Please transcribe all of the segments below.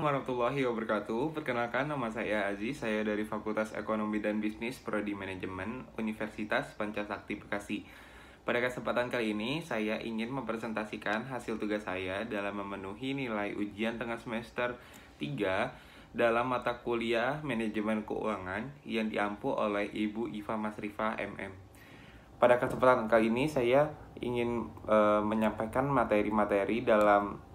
Assalamualaikum warahmatullahi wabarakatuh. Perkenalkan, nama saya Aziz. Saya dari Fakultas Ekonomi dan Bisnis Prodi Manajemen Universitas Pancasakti Bekasi. Pada kesempatan kali ini, saya ingin mempresentasikan hasil tugas saya dalam memenuhi nilai ujian tengah semester 3 dalam mata kuliah Manajemen Keuangan yang diampu oleh Ibu Iva Masrifah MM. Pada kesempatan kali ini, saya ingin menyampaikan materi-materi dalam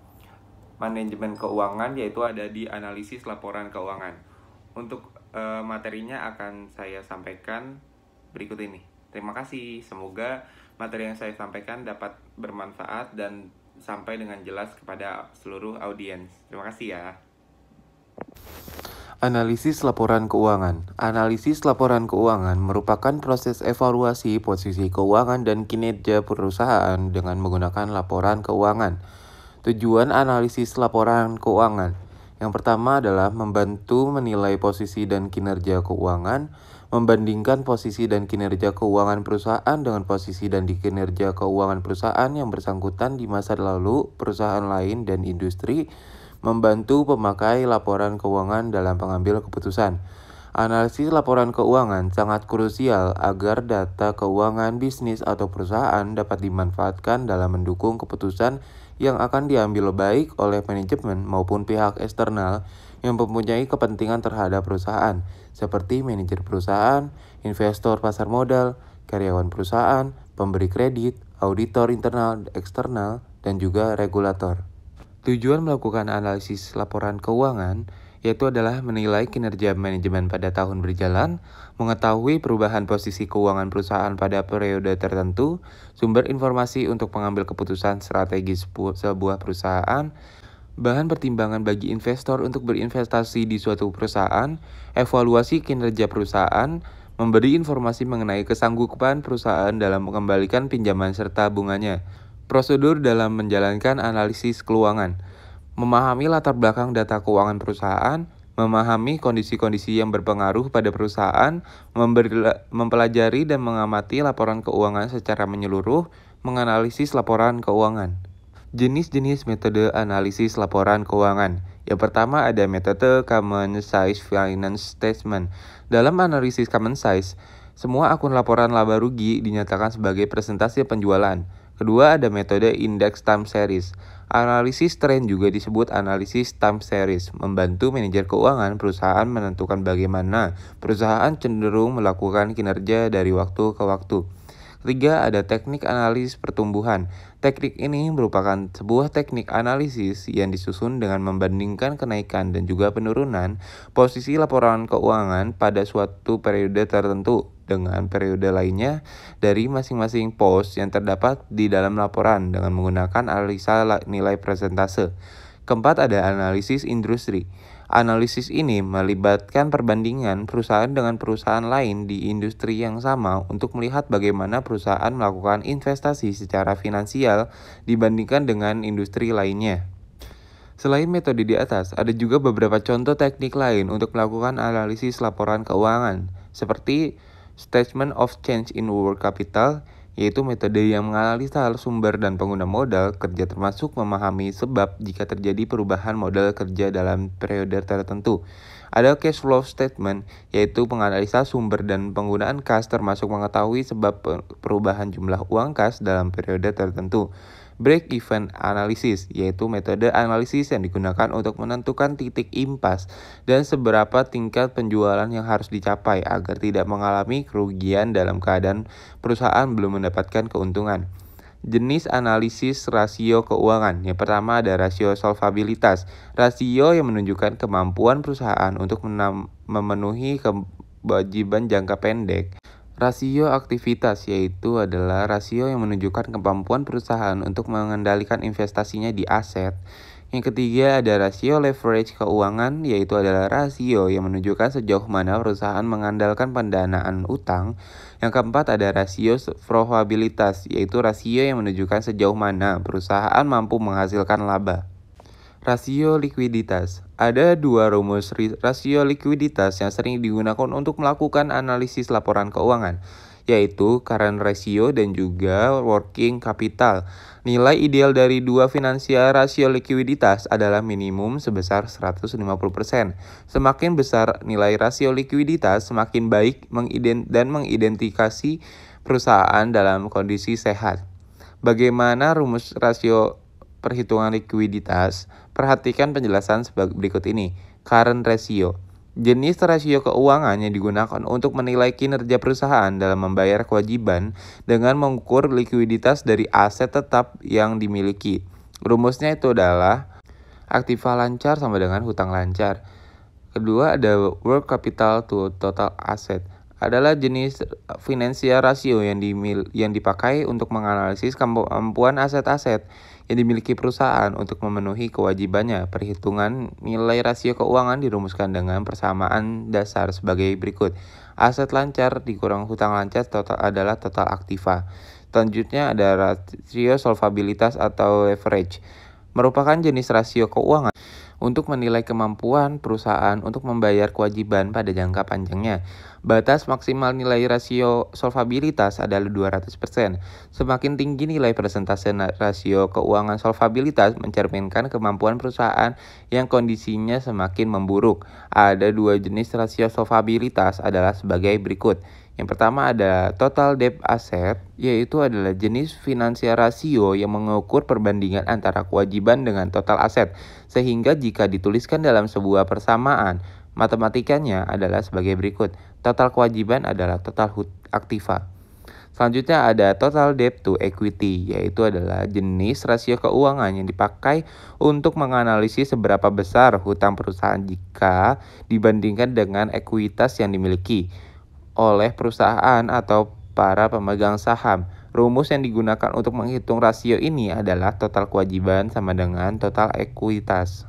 manajemen keuangan, yaitu ada di analisis laporan keuangan. Untuk materinya akan saya sampaikan berikut ini. Terima kasih. Semoga materi yang saya sampaikan dapat bermanfaat dan sampai dengan jelas kepada seluruh audiens. Terima kasih ya. Analisis laporan keuangan. Analisis laporan keuangan merupakan proses evaluasi posisi keuangan dan kinerja perusahaan dengan menggunakan laporan keuangan. Tujuan analisis laporan keuangan yang pertama adalah membantu menilai posisi dan kinerja keuangan, membandingkan posisi dan kinerja keuangan perusahaan dengan posisi dan kinerja keuangan perusahaan yang bersangkutan di masa lalu, perusahaan lain, dan industri, membantu pemakai laporan keuangan dalam pengambil keputusan. Analisis laporan keuangan sangat krusial agar data keuangan bisnis atau perusahaan dapat dimanfaatkan dalam mendukung keputusan yang akan diambil baik oleh manajemen maupun pihak eksternal yang mempunyai kepentingan terhadap perusahaan, seperti manajer perusahaan, investor pasar modal, karyawan perusahaan, pemberi kredit, auditor internal, eksternal, dan juga regulator. Tujuan melakukan analisis laporan keuangan yaitu adalah menilai kinerja manajemen pada tahun berjalan, mengetahui perubahan posisi keuangan perusahaan pada periode tertentu, sumber informasi untuk mengambil keputusan strategis sebuah perusahaan, bahan pertimbangan bagi investor untuk berinvestasi di suatu perusahaan, evaluasi kinerja perusahaan, memberi informasi mengenai kesanggupan perusahaan dalam mengembalikan pinjaman serta bunganya. Prosedur dalam menjalankan analisis keuangan. Memahami latar belakang data keuangan perusahaan, memahami kondisi-kondisi yang berpengaruh pada perusahaan, mempelajari dan mengamati laporan keuangan secara menyeluruh, menganalisis laporan keuangan. Jenis-jenis metode analisis laporan keuangan. Yang pertama ada metode Common Size Finance Statement. Dalam analisis Common Size, semua akun laporan laba rugi dinyatakan sebagai presentasi penjualan. Kedua ada metode Index Time Series. Analisis tren juga disebut analisis time series, membantu manajer keuangan perusahaan menentukan bagaimana perusahaan cenderung melakukan kinerja dari waktu ke waktu. Ketiga, ada teknik analisis pertumbuhan. Teknik ini merupakan sebuah teknik analisis yang disusun dengan membandingkan kenaikan dan juga penurunan posisi laporan keuangan pada suatu periode tertentu dengan periode lainnya dari masing-masing pos yang terdapat di dalam laporan dengan menggunakan analisa nilai persentase. Keempat, ada analisis industri. Analisis ini melibatkan perbandingan perusahaan dengan perusahaan lain di industri yang sama untuk melihat bagaimana perusahaan melakukan investasi secara finansial dibandingkan dengan industri lainnya. Selain metode di atas, ada juga beberapa contoh teknik lain untuk melakukan analisis laporan keuangan, seperti Statement of Change in Working Capital, yaitu metode yang menganalisa sumber dan pengguna modal kerja termasuk memahami sebab jika terjadi perubahan modal kerja dalam periode tertentu. Ada cash flow statement, yaitu menganalisa sumber dan penggunaan kas termasuk mengetahui sebab perubahan jumlah uang kas dalam periode tertentu. Break-even analysis, yaitu metode analisis yang digunakan untuk menentukan titik impas dan seberapa tingkat penjualan yang harus dicapai agar tidak mengalami kerugian dalam keadaan perusahaan belum mendapatkan keuntungan. Jenis analisis rasio keuangan. Yang pertama ada rasio solvabilitas. Rasio yang menunjukkan kemampuan perusahaan untuk memenuhi kewajiban jangka pendek. Rasio aktivitas, yaitu adalah rasio yang menunjukkan kemampuan perusahaan untuk mengendalikan investasinya di aset. Yang ketiga ada rasio leverage keuangan, yaitu adalah rasio yang menunjukkan sejauh mana perusahaan mengandalkan pendanaan utang. Yang keempat ada rasio probabilitas, yaitu rasio yang menunjukkan sejauh mana perusahaan mampu menghasilkan laba. Rasio likuiditas. Ada dua rumus rasio likuiditas yang sering digunakan untuk melakukan analisis laporan keuangan. yaitu current ratio dan juga working capital. Nilai ideal dari dua finansial rasio likuiditas adalah minimum sebesar 150%. Semakin besar nilai rasio likuiditas, semakin baik mengidentifikasi perusahaan dalam kondisi sehat. Bagaimana rumus rasio perhitungan likuiditas? Perhatikan penjelasan berikut ini. Current ratio. Jenis rasio keuangan yang digunakan untuk menilai kinerja perusahaan dalam membayar kewajiban dengan mengukur likuiditas dari aset tetap yang dimiliki. Rumusnya itu adalah aktiva lancar sama dengan hutang lancar. Kedua ada work capital to total asset. Adalah jenis financial ratio yang dipakai untuk menganalisis kemampuan aset-aset yang dimiliki perusahaan untuk memenuhi kewajibannya. Perhitungan nilai rasio keuangan dirumuskan dengan persamaan dasar sebagai berikut. Aset lancar dikurang hutang lancar adalah total aktiva. Selanjutnya ada rasio solvabilitas atau leverage. Merupakan jenis rasio keuangan untuk menilai kemampuan perusahaan untuk membayar kewajiban pada jangka panjangnya. Batas maksimal nilai rasio solvabilitas adalah 200%. Semakin tinggi nilai persentase rasio keuangan solvabilitas mencerminkan kemampuan perusahaan yang kondisinya semakin memburuk. Ada dua jenis rasio solvabilitas adalah sebagai berikut. Yang pertama ada total debt asset, yaitu adalah jenis finansial rasio yang mengukur perbandingan antara kewajiban dengan total aset. Sehingga jika dituliskan dalam sebuah persamaan, matematikanya adalah sebagai berikut. Total kewajiban adalah total aktiva. Selanjutnya ada total debt to equity, yaitu adalah jenis rasio keuangan yang dipakai untuk menganalisis seberapa besar hutang perusahaan jika dibandingkan dengan ekuitas yang dimiliki oleh perusahaan atau para pemegang saham. Rumus yang digunakan untuk menghitung rasio ini adalah total kewajiban sama dengan total ekuitas.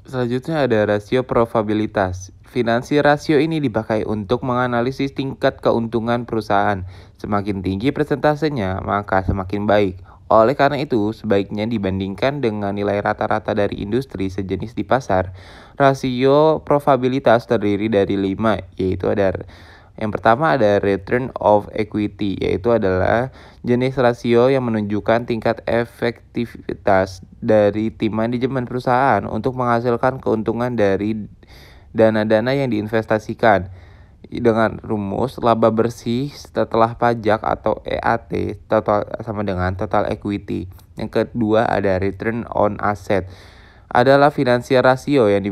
Selanjutnya ada rasio probabilitas. Finansial rasio ini dipakai untuk menganalisis tingkat keuntungan perusahaan. Semakin tinggi persentasenya, maka semakin baik. Oleh karena itu, sebaiknya dibandingkan dengan nilai rata-rata dari industri sejenis di pasar. Rasio probabilitas terdiri dari 5, yaitu ada yang pertama ada return of equity, yaitu adalah jenis rasio yang menunjukkan tingkat efektivitas dari tim manajemen perusahaan untuk menghasilkan keuntungan dari dana-dana yang diinvestasikan. Dengan rumus laba bersih setelah pajak atau EAT total sama dengan total equity. Yang kedua ada return on asset. Adalah finansial rasio yang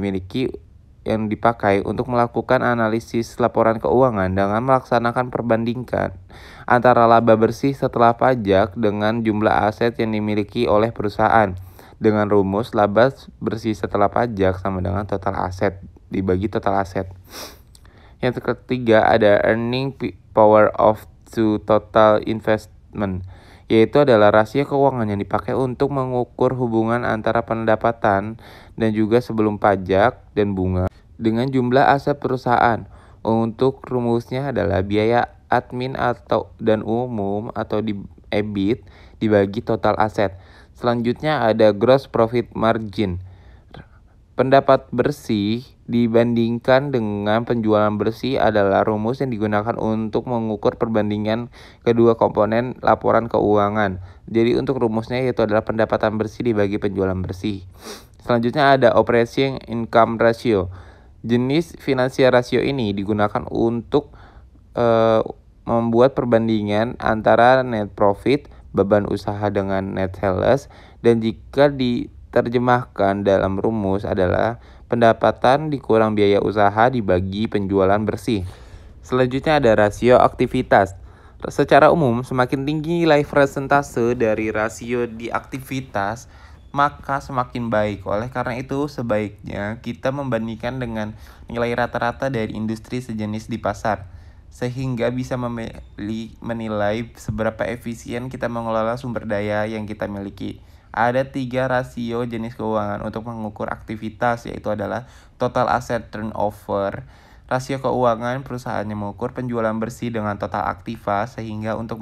dipakai untuk melakukan analisis laporan keuangan dengan melaksanakan perbandingan antara laba bersih setelah pajak dengan jumlah aset yang dimiliki oleh perusahaan. Dengan rumus laba bersih setelah pajak sama dengan total aset dibagi total aset. Yang ketiga ada earning power of to total investment, yaitu adalah rasio keuangan yang dipakai untuk mengukur hubungan antara pendapatan dan juga sebelum pajak dan bunga dengan jumlah aset perusahaan. Untuk rumusnya adalah biaya admin dan umum atau EBIT dibagi total aset. Selanjutnya ada gross profit margin. Pendapat bersih dibandingkan dengan penjualan bersih adalah rumus yang digunakan untuk mengukur perbandingan kedua komponen laporan keuangan. Jadi untuk rumusnya yaitu adalah pendapatan bersih dibagi penjualan bersih. Selanjutnya ada operating income ratio. Jenis finansial rasio ini digunakan untuk membuat perbandingan antara net profit, beban usaha dengan net sales, dan jika diterjemahkan dalam rumus adalah pendapatan dikurang biaya usaha dibagi penjualan bersih. Selanjutnya ada rasio aktivitas. Secara umum, semakin tinggi nilai persentase dari rasio di aktivitas, maka semakin baik. Oleh karena itu, sebaiknya kita membandingkan dengan nilai rata-rata dari industri sejenis di pasar, sehingga bisa menilai seberapa efisien kita mengelola sumber daya yang kita miliki. Ada 3 rasio jenis keuangan untuk mengukur aktivitas, yaitu adalah total asset turnover. Rasio keuangan perusahaan yang mengukur penjualan bersih dengan total aktiva, sehingga untuk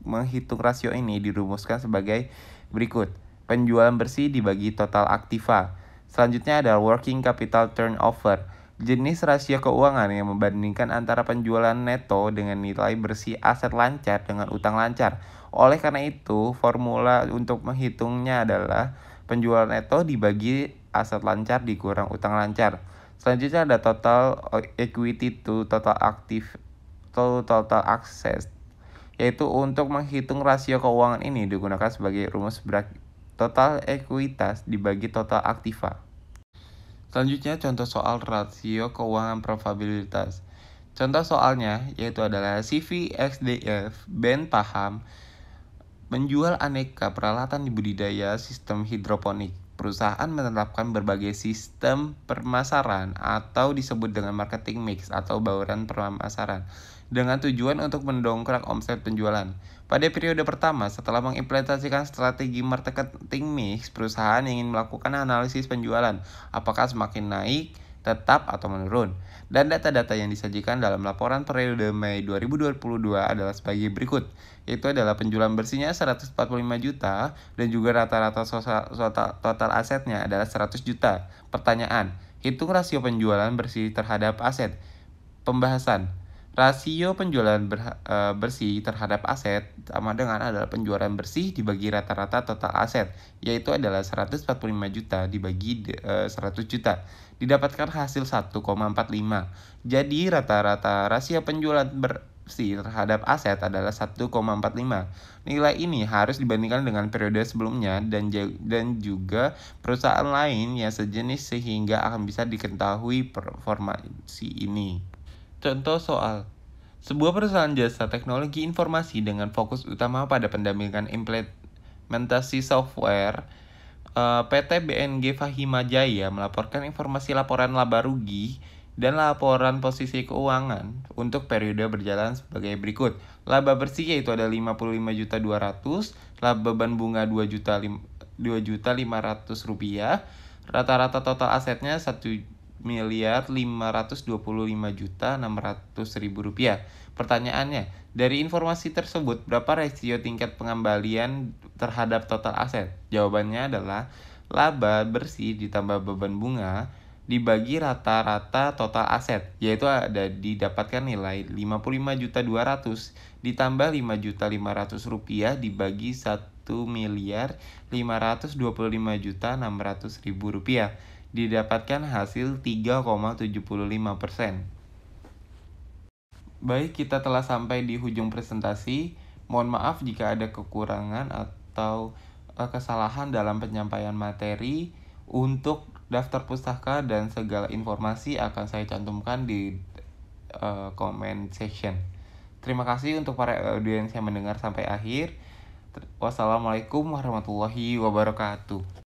menghitung rasio ini dirumuskan sebagai berikut. Penjualan bersih dibagi total aktiva. Selanjutnya ada working capital turnover. Jenis rasio keuangan yang membandingkan antara penjualan neto dengan nilai bersih aset lancar dengan utang lancar. Oleh karena itu, formula untuk menghitungnya adalah penjualan neto dibagi aset lancar dikurang utang lancar. Selanjutnya ada total equity to total access, yaitu untuk menghitung rasio keuangan ini digunakan sebagai rumus total ekuitas dibagi total aktiva. Selanjutnya contoh soal rasio keuangan probabilitas. Contoh soalnya yaitu adalah CVXDF Ben paham menjual aneka peralatan di budidaya sistem hidroponik. Perusahaan menerapkan berbagai sistem pemasaran atau disebut dengan marketing mix atau bauran pemasaran dengan tujuan untuk mendongkrak omset penjualan. Pada periode pertama, setelah mengimplementasikan strategi marketing mix, perusahaan ingin melakukan analisis penjualan, apakah semakin naik, tetap, atau menurun. Dan data-data yang disajikan dalam laporan periode Mei 2022 adalah sebagai berikut, yaitu adalah penjualan bersihnya 145 juta dan juga rata-rata total asetnya adalah 100 juta. Pertanyaan, hitung rasio penjualan bersih terhadap aset. Pembahasan, rasio penjualan bersih terhadap aset sama dengan adalah penjualan bersih dibagi rata-rata total aset, yaitu adalah 145 juta dibagi 100 juta. Didapatkan hasil 1,45. Jadi rata-rata rasio penjualan bersih terhadap aset adalah 1,45. Nilai ini harus dibandingkan dengan periode sebelumnya dan juga perusahaan lain yang sejenis sehingga akan bisa diketahui performasi ini. Contoh soal, sebuah perusahaan jasa teknologi informasi dengan fokus utama pada pendampingan implementasi software, PT BNG Fahima Jaya melaporkan informasi laporan laba rugi dan laporan posisi keuangan untuk periode berjalan sebagai berikut. Laba bersih yaitu ada 55.200.000, laba beban bunga 2.500.000 rupiah, rata-rata total asetnya 1.525.600.000 rupiah. Pertanyaannya, dari informasi tersebut, berapa rasio tingkat pengembalian terhadap total aset? Jawabannya adalah laba bersih ditambah beban bunga dibagi rata-rata total aset, yaitu ada didapatkan nilai 55.200.000 ditambah 5.500.000 rupiah dibagi 1.525.600.000 rupiah. Didapatkan hasil 3,75%. Baik, kita telah sampai di ujung presentasi. Mohon maaf jika ada kekurangan atau kesalahan dalam penyampaian materi. Untuk daftar pustaka dan segala informasi akan saya cantumkan di comment section. Terima kasih untuk para audiens yang mendengar sampai akhir. Wassalamualaikum warahmatullahi wabarakatuh.